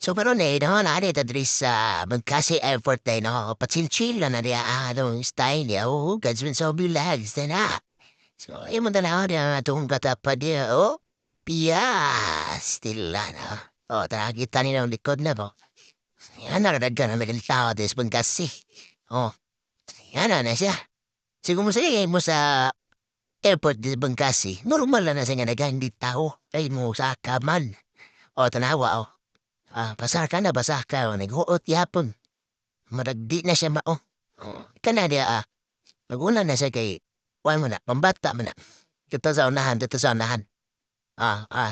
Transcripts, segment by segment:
So pero no, nari ta diri sa magkasi effort day no, pa-chill-chill lang na diya yung style niya. Oo, gads man so relax na. So imo na na atong katapa diya. Oh, piyas tila na. Oh, tara kita ni ng likod na po. Yan naradag ka na may tao des magkasi. Oh, yan na siya. Siguro mo mo sa airport di Bangkasi. Normal na siya nga nagandi tao. Ay mo sa kaman. O tanawa o. Basa ka na, basa ka. O, naghuot yapon. Maragdi na siya mao. Kana dia Maguna na siya kay, wala mo na, pambata mo na. Dito sa unahan.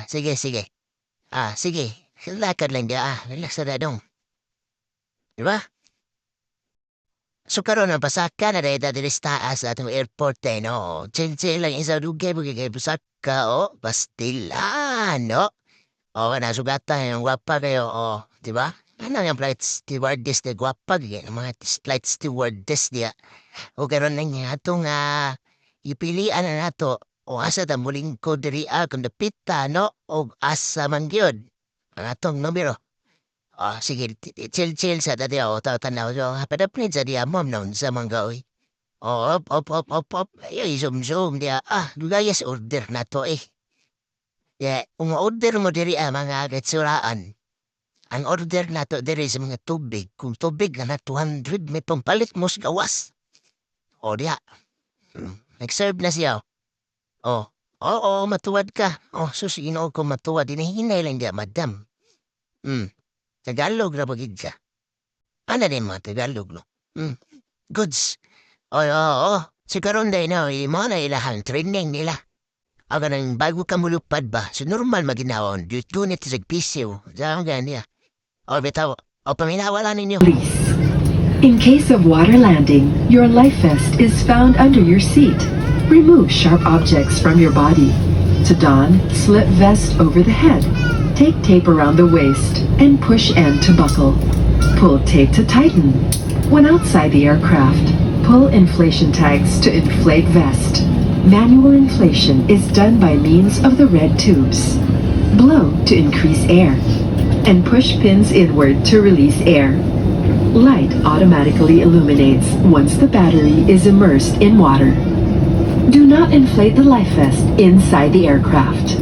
Sige, sige. Sige. Lakad lang dia, relax na dong. Diba? So karon na basa ka na dahil dati taas sa atong airport no. Chill-chill lang isa dugay mo kay basa ka pastilan no. Nasugata yung gwapa kayo di ba? Ano yung flight stewardess na gwapa kayo, mga flight stewardess niya. Karon na niya atong ipilian na nato o asa ta muling ko diri kung dapita no o asa man gyud ang atong numero. Sige, chill-chill sa dati tanaw so padapnid sa diya mom noon sa mangga oy. Op. Ay, zoom diya. Lugayas order na to eh. Yeah, order mo diri mga retsuraan. Ang order na to diri sa mga tubig. Kung tubig na 200 may pampalit mo sa gawas. O diya. Nag-serve na siya. O. Oo, matuwad ka. Susino ko matuwad. Hinahinay lang diya, madam. Tagalog na bagid ka. Ano din mga Tagalog, no? Goods. Oo. Sikaron day na, mo na ilahang training nila. Aga nang bago ka mulupad ba, so normal maginawon, dito nito sa pisyo. Diyan ganyan. Bitaw, paminawala ninyo. Release. In case of water landing, your life vest is found under your seat. Remove sharp objects from your body. To don, slip vest over the head. Take tape around the waist and push end to buckle. Pull tape to tighten. When outside the aircraft, pull inflation tags to inflate vest. Manual inflation is done by means of the red tubes. Blow to increase air, and push pins inward to release air. Light automatically illuminates once the battery is immersed in water. Do not inflate the life vest inside the aircraft.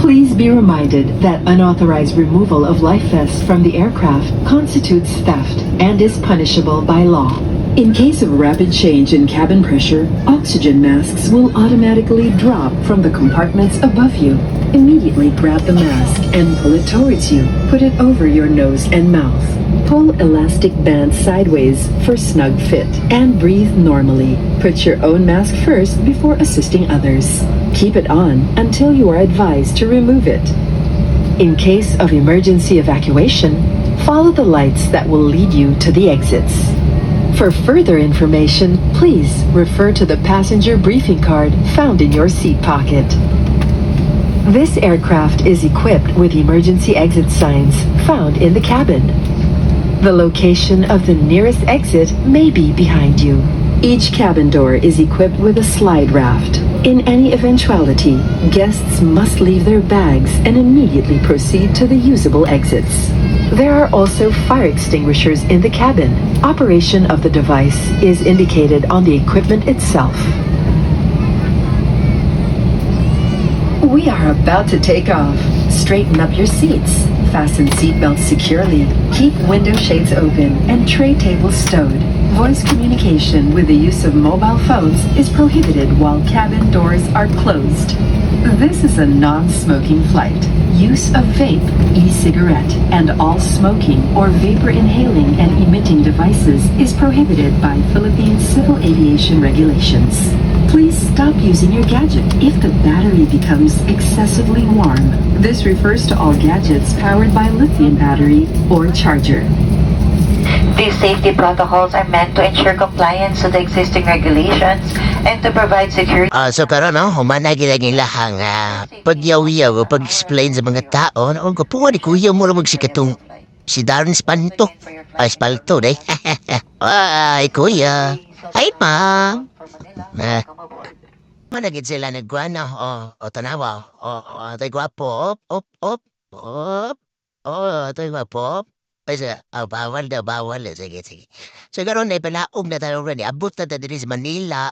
Please be reminded that unauthorized removal of life vests from the aircraft constitutes theft and is punishable by law. In case of rapid change in cabin pressure, oxygen masks will automatically drop from the compartments above you. Immediately grab the mask and pull it towards you. Put it over your nose and mouth. Pull elastic band sideways for snug fit and breathe normally. Put your own mask first before assisting others. Keep it on until you are advised to remove it. In case of emergency evacuation, follow the lights that will lead you to the exits. For further information, please refer to the passenger briefing card found in your seat pocket. This aircraft is equipped with emergency exit signs found in the cabin. The location of the nearest exit may be behind you. Each cabin door is equipped with a slide raft. In any eventuality, guests must leave their bags and immediately proceed to the usable exits. There are also fire extinguishers in the cabin. Operation of the device is indicated on the equipment itself. We are about to take off. Straighten up your seats. Fasten seatbelts securely. Keep window shades open and tray tables stowed. Voice communication with the use of mobile phones is prohibited while cabin doors are closed. This is a non-smoking flight. Use of vape, e-cigarette, and all smoking or vapor inhaling and emitting devices is prohibited by Philippine Civil Aviation regulations. Please stop using your gadget if the battery becomes excessively warm. This refers to all gadgets powered by lithium battery or charger. These safety protocols are meant to ensure compliance to the existing regulations and to provide security. So pero humanagi lang yung lahang pagyaw-yaw o pag-explain sa mga tao kung po ni kuya mo lang magsikatong si Darren Spanto. Spalto, day. Ay, kuya. Ay, ma'am. Managid sila nagwana, tanawa, tay gwapo, op. Oo, ito'y mapop. Kasi, bawal daw, bawal. Sige, sige. So, karon na palaog na tayo rin. Abot na tayo diri sa Manila.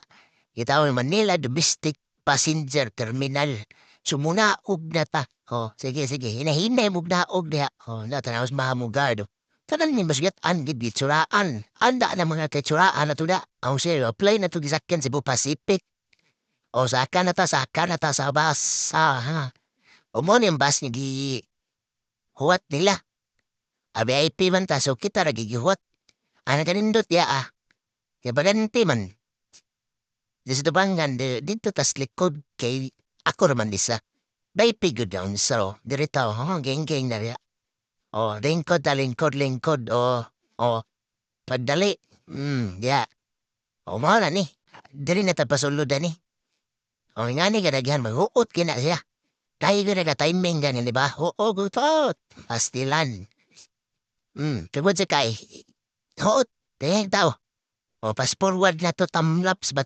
Kita mo, Manila Domestic Passenger Terminal. So, munaog na ta. Oh, sige, sige. Hinahinay mo naog niya. Oh, natanaw sa mahamugado. Tanan ni masgat an gid tsuraan. Anda na mga kitsuraan na tuda. Ang sir, apply na to gisakyan sa Cebu Pacific. O saka na ta sa basa, ha. O mo ni ang bus ni gi huwat nila. A VIP man ta, so kita ra gigihuwat. Ana kanindot ya ah. Kaya baganti man. Di sa tubangan, dito tas likod kay ako naman disa. VIP good down, so dirito, geng-geng na rin. O, lingkod na lingkod, o, padali. Ya. O, mo na ni. Diri na tapasulod na ni. O, nga ni kadaghan, maghuot kina siya. Tayo ka timing ganin, di ba? Oo, gutot. Pastilan. Tugod sa kay. Huot. Tayang tao. O, pass forward na to, tamlaps ba